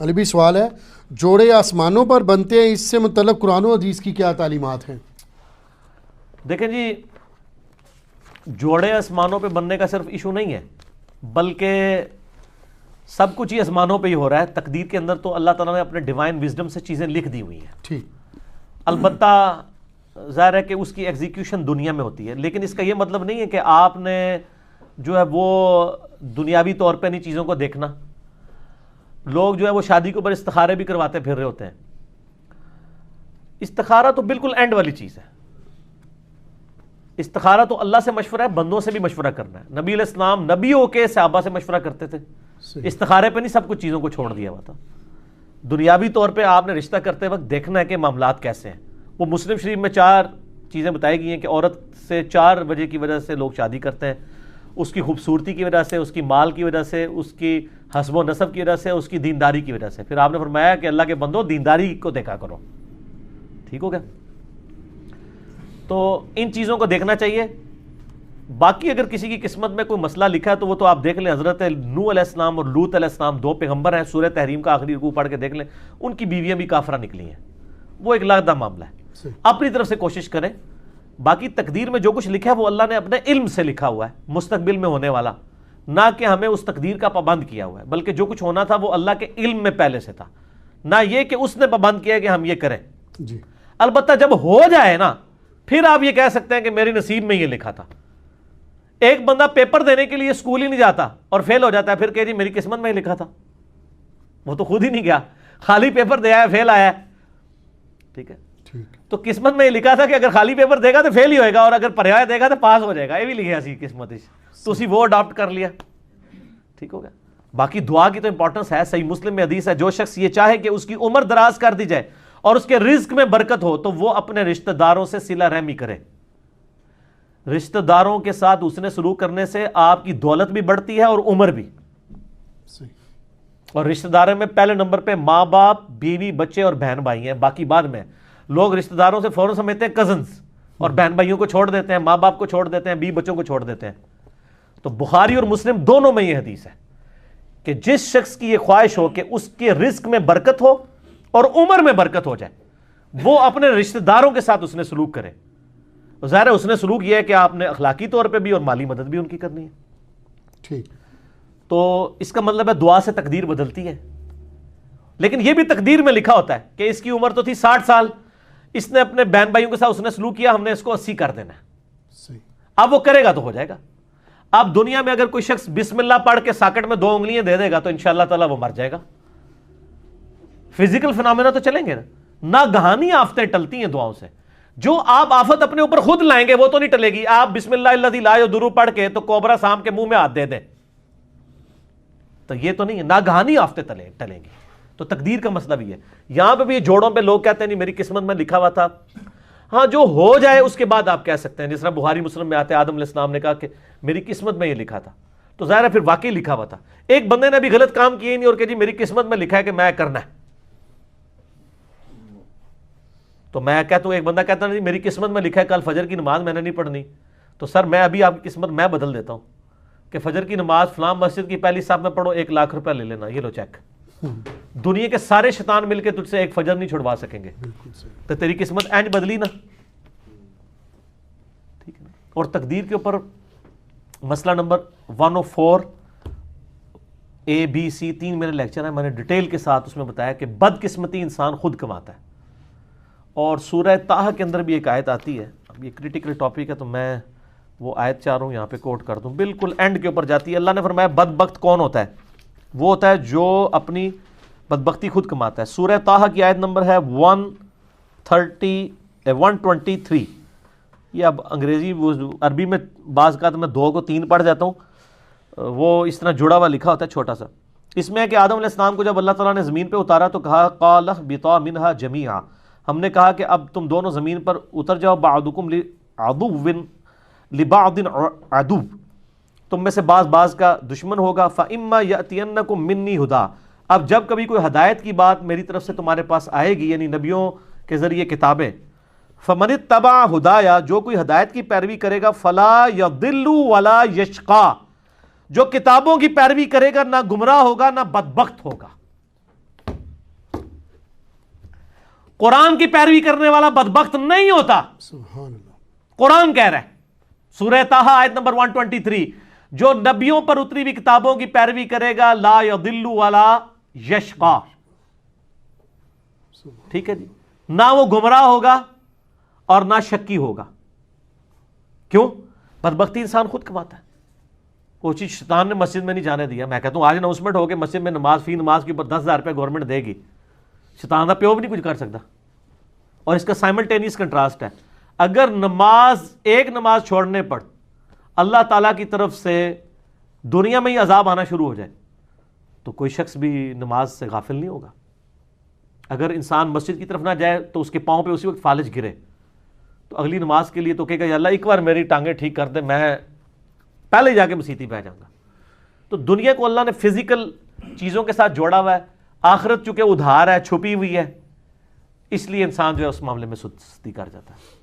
علی بھی سوال ہے، جوڑے آسمانوں پر بنتے ہیں، اس سے متعلق قرآن و حدیث کی کیا تعلیمات ہیں؟ دیکھیں جی، جوڑے آسمانوں پہ بننے کا صرف ایشو نہیں ہے، بلکہ سب کچھ ہی آسمانوں پہ ہی ہو رہا ہے۔ تقدیر کے اندر تو اللہ تعالیٰ نے اپنے ڈیوائن وزڈم سے چیزیں لکھ دی ہوئی ہیں، ٹھیک، البتہ ظاہر ہے کہ اس کی ایگزیکیوشن دنیا میں ہوتی ہے، لیکن اس کا یہ مطلب نہیں ہے کہ آپ نے جو ہے وہ دنیاوی طور پہ نہیں چیزوں کو دیکھنا۔ لوگ جو ہے وہ شادی کے اوپر استخارے بھی کرواتے پھر رہے ہوتے ہیں۔ استخارہ تو بالکل اینڈ والی چیز ہے۔ استخارہ تو اللہ سے مشورہ ہے، بندوں سے بھی مشورہ کرنا ہے۔ نبی علیہ السلام نبیوں کے صحابہ سے مشورہ کرتے تھے، استخارے پہ نہیں سب کچھ چیزوں کو چھوڑ دیا ہوا تھا۔ دنیاوی طور پہ آپ نے رشتہ کرتے وقت دیکھنا ہے کہ معاملات کیسے ہیں۔ وہ مسلم شریف میں 4 چیزیں بتائی گئی ہیں کہ عورت سے 4 وجہ کی وجہ سے لوگ شادی کرتے ہیں: اس کی خوبصورتی کی وجہ سے، اس کی مال کی وجہ سے، اس کی حسب و نسب کی وجہ سے، اس کی دینداری کی وجہ سے۔ پھر آپ نے فرمایا کہ اللہ کے بندو دینداری کو دیکھا کرو، ٹھیک ہو گیا؟ تو ان چیزوں کو دیکھنا چاہیے۔ باقی اگر کسی کی قسمت میں کوئی مسئلہ لکھا ہے تو وہ تو آپ دیکھ لیں۔ حضرت نوح علیہ السلام اور لوط علیہ السلام 2 پیغمبر ہیں، سورہ تحریم کا آخری رکوع پڑھ کے دیکھ لیں، ان کی بیویاں بھی کافرہ نکلی ہیں۔ وہ ایک علیحدہ معاملہ ہے، اپنی طرف سے کوشش کریں۔ باقی تقدیر میں جو کچھ لکھا ہے وہ اللہ نے اپنے علم سے لکھا ہوا ہے، مستقبل میں ہونے والا، نہ کہ ہمیں اس تقدیر کا پابند کیا ہوا ہے، بلکہ جو کچھ ہونا تھا وہ اللہ کے علم میں پہلے سے تھا، نہ یہ کہ اس نے پابند کیا کہ ہم یہ کریں۔ جی، البتہ جب ہو جائے نا، پھر آپ یہ کہہ سکتے ہیں کہ میری نصیب میں یہ لکھا تھا۔ ایک بندہ پیپر دینے کے لیے اسکول ہی نہیں جاتا اور فیل ہو جاتا ہے، پھر کہ جی میری قسمت میں ہی لکھا تھا، وہ تو خود ہی نہیں گیا، خالی پیپر دے آیا، فیل آیا ہے، ٹھیک ہے؟ تو قسمت میں یہ لکھا تھا کہ اگر خالی پیپر دے گا تو فیل ہی ہوئے گا، اور اگر پڑھایا دے گا تو پاس ہو جائے گا، یہ بھی لکھا سی قسمت، تو اسی وہ اڈاپٹ کر لیا، ٹھیک ہو گیا؟ باقی دعا کی تو امپورٹنس ہے۔ صحیح مسلم میں حدیث ہے، جو شخص یہ چاہے کہ اس کی عمر دراز کر دی جائے اور اس کے رزق میں برکت ہو تو وہ اپنے رشتہ داروں سے صلہ رحمی کرے۔ رشتہ داروں کے ساتھ اس نے سلوک کرنے سے آپ کی دولت بھی بڑھتی ہے اور عمر بھی۔ اور رشتہ داروں میں پہلے نمبر پہ ماں باپ، بیوی، بچے اور بہن بھائی ہیں، باقی بعد میں۔ لوگ رشتہ داروں سے فوراً سمجھتے ہیں کزنز، اور بہن بھائیوں کو چھوڑ دیتے ہیں، ماں باپ کو چھوڑ دیتے ہیں، بیوی بچوں کو چھوڑ دیتے ہیں۔ تو بخاری اور مسلم دونوں میں یہ حدیث ہے کہ جس شخص کی یہ خواہش ہو کہ اس کے رزق میں برکت ہو اور عمر میں برکت ہو جائے، وہ اپنے رشتہ داروں کے ساتھ اس نے سلوک کرے۔ ظاہر ہے اس نے سلوک یہ ہے کہ آپ نے اخلاقی طور پہ بھی اور مالی مدد بھی ان کی کرنی ہے، ٹھیک۔ تو اس کا مطلب ہے دعا سے تقدیر بدلتی ہے۔ لیکن یہ بھی تقدیر میں لکھا ہوتا ہے کہ اس کی عمر تو تھی 60 سال، اس نے اپنے بہن بھائیوں کے ساتھ اس نے سلوک کیا، ہم نے اس کو 80 کر دینا ہے۔ اب وہ کرے گا تو ہو جائے گا۔ اب دنیا میں اگر کوئی شخص بسم اللہ پڑھ کے ساکٹ میں 2 انگلیاں دے دے گا تو انشاءاللہ تعالیٰ وہ مر جائے گا۔ فزیکل فنامنا تو چلیں گے نا، گہانی آفتیں ٹلتی ہیں دعاؤں سے۔ جو آپ آفت اپنے اوپر خود لائیں گے وہ تو نہیں ٹلے گی۔ آپ بسم اللہ الذی لا یضر پڑھ کے تو کوبرا سام کے منہ میں ہاتھ دے دیں تو یہ تو نہیں ہے، ناگہانی آفتیں ٹلیں گی۔ تو تقدیر کا مسئلہ بھی ہے۔ یہاں پہ بھی جوڑوں پہ لوگ کہتے ہیں نہیں میری قسمت میں لکھا ہوا تھا۔ ہاں، جو ہو جائے اس کے بعد آپ کہہ سکتے ہیں، جس طرح بخاری مسلم میں آتے ہیں آدم علیہ السلام نے کہا کہ میری قسمت میں یہ لکھا تھا، تو ظاہر ہے پھر واقعی لکھا ہوا تھا۔ ایک بندے نے بھی غلط کام کیے نہیں اور کہ جی میری قسمت میں لکھا ہے کہ میں کرنا ہے، تو میں کہتا ہوں، ایک بندہ کہتا نہیں میری قسمت میں لکھا ہے کل فجر کی نماز میں نے نہیں پڑھنی، تو سر میں ابھی آپ کی قسمت میں بدل دیتا ہوں کہ فجر کی نماز فلاں مسجد کی پہلی صف میں پڑھو، 1 لاکھ روپے لے لینا، یہ لو چیک۔ دنیا کے سارے شیطان مل کے تجھ سے ایک فجر نہیں چھڑوا سکیں گے، تو تیری قسمت اینج بدلی نا، ٹھیک ہے نا؟ اور تقدیر کے اوپر مسئلہ نمبر 104 ABC 3 میرے لیکچر ہیں، میں نے ڈیٹیل کے ساتھ اس میں بتایا کہ بدقسمتی انسان خود کماتا ہے۔ اور سورہ طٰہٰ کے اندر بھی ایک آیت آتی ہے، اب یہ کریٹیکل ٹاپک ہے تو میں وہ آیت چاہ رہا ہوں یہاں پہ کوٹ کر دوں، بالکل اینڈ کے اوپر جاتی ہے۔ اللہ نے فرمایا بدبخت کون ہوتا ہے؟ وہ ہوتا ہے جو اپنی بدبختی خود کماتا ہے۔ سورہ طٰہٰ کی آیت نمبر ہے 123۔ یہ اب انگریزی عربی میں بعض کا تو میں 2 کو 3 پڑھ جاتا ہوں، وہ اس طرح جڑا ہوا لکھا ہوتا ہے چھوٹا سا۔ اس میں ہے کہ آدم علیہ السلام کو جب اللہ تعالیٰ نے زمین پہ اتارا تو کہا قَالَ اهْبِطَا مِنْهَا جَمِيعًا، ہم نے کہا کہ اب تم دونوں زمین پر اتر جاؤ، بَعْضُكُمْ لِبَعْضٍ عَدُوٌّ، تم میں سے بعض کا دشمن ہوگا۔ فَإِمَّا يَأْتِيَنَّكُم مِّنِّي هُدًى، اب جب کبھی کوئی ہدایت کی بات میری طرف سے تمہارے پاس آئے گی، یعنی نبیوں کے ذریعے کتابیں، فَمَنِ اتَّبَعَ هُدَايَ، جو کوئی ہدایت کی پیروی کرے گا، فَلَا يَضِلُّ وَلَا يَشْقَى، جو کتابوں کی پیروی کرے گا نہ گمراہ ہوگا نہ بدبخت ہوگا۔ قرآن کی پیروی کرنے والا بدبخت نہیں ہوتا. سبحان اللہ. قرآن کہہ رہا ہے سورہ طٰہٰ آیت نمبر 123, جو نبیوں پر اتری ہوئی کتابوں کی پیروی کرے گا لا یضل ولا یشقا. ٹھیک ہے جی, نہ وہ گمراہ ہوگا اور نہ شکی ہوگا. کیوں؟ بدبختی انسان خود کماتا ہے. وہ چیز شیطان نے مسجد میں نہیں جانے دیا. میں کہتا ہوں آج اناؤنسمنٹ ہو کے مسجد میں نماز فی نماز کے اوپر 10,000 روپے گورنمنٹ دے گی, شیطان کا پیو بھی نہیں کچھ کر سکتا. اور اس کا سائملٹینیس کنٹراسٹ ہے, اگر ایک نماز چھوڑنے پر اللہ تعالیٰ کی طرف سے دنیا میں ہی عذاب آنا شروع ہو جائے تو کوئی شخص بھی نماز سے غافل نہیں ہوگا. اگر انسان مسجد کی طرف نہ جائے تو اس کے پاؤں پہ اسی وقت فالج گرے تو اگلی نماز کے لیے تو کہے گا یا اللہ ایک بار میری ٹانگیں ٹھیک کر دے, میں پہلے جا کے مسیتی پہ جاؤں گا. تو دنیا کو اللہ نے فزیکل چیزوں کے ساتھ جوڑا ہوا ہے, آخرت چونکہ ادھار ہے, چھپی ہوئی ہے, اس لیے انسان جو ہے اس معاملے میں سستی کر جاتا ہے.